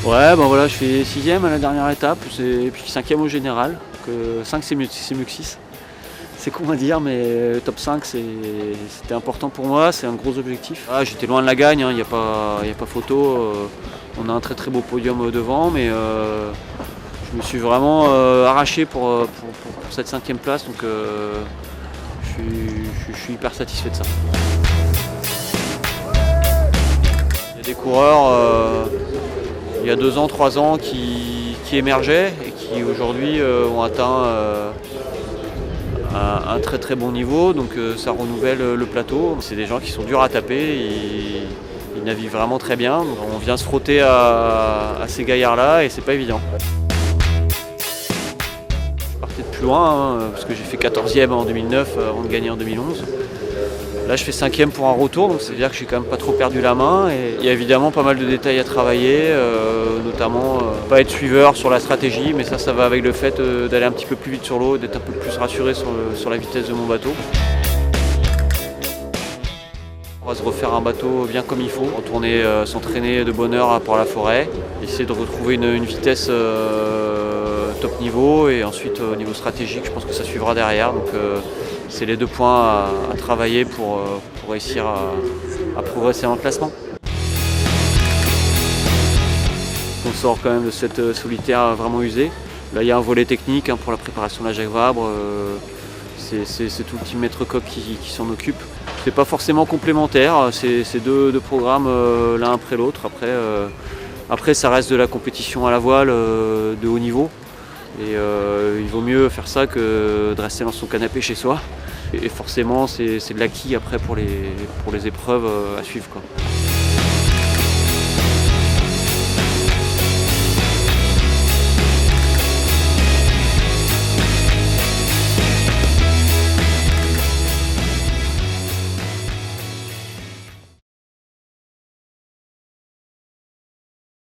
Ouais, ben voilà, je fais 6e à la dernière étape, et puis 5e au général. Que 5 c'est mieux que 6. C'est con à dire, mais top 5 c'était important pour moi, c'est un gros objectif. Ah, j'étais loin de la gagne, il n'y a pas photo. On a un très très beau podium devant, mais je me suis vraiment arraché pour cette 5e place, donc je suis hyper satisfait de ça. Il y a des coureurs il y a 2 ans, 3 ans qui émergeaient et qui aujourd'hui ont atteint un très très bon niveau, donc ça renouvelle le plateau. C'est des gens qui sont durs à taper, ils naviguent vraiment très bien. On vient se frotter à ces gaillards-là et c'est pas évident. Je partais de plus loin, parce que j'ai fait 14e en 2009 avant de gagner en 2011. Là je fais 5e pour un retour, donc c'est-à-dire que j'ai quand même pas trop perdu la main. Et il y a évidemment pas mal de détails à travailler, notamment pas être suiveur sur la stratégie, mais ça va avec le fait d'aller un petit peu plus vite sur l'eau, d'être un peu plus rassuré sur la vitesse de mon bateau. On va se refaire un bateau bien comme il faut, retourner s'entraîner de bonne heure pour la forêt, essayer de retrouver une vitesse top niveau, et ensuite au niveau stratégique je pense que ça suivra derrière. Donc c'est les 2 points à travailler pour réussir à progresser dans le classement. On sort quand même de cette solitaire vraiment usée. Là il y a un volet technique pour la préparation de la Jacques Vabre. C'est tout le team maître coq qui s'en occupe. C'est pas forcément complémentaire, c'est deux programmes l'un après l'autre. Après ça reste de la compétition à la voile de haut niveau. Et il vaut mieux faire ça que de rester dans son canapé chez soi. Et forcément c'est de l'acquis après pour les épreuves à suivre, quoi.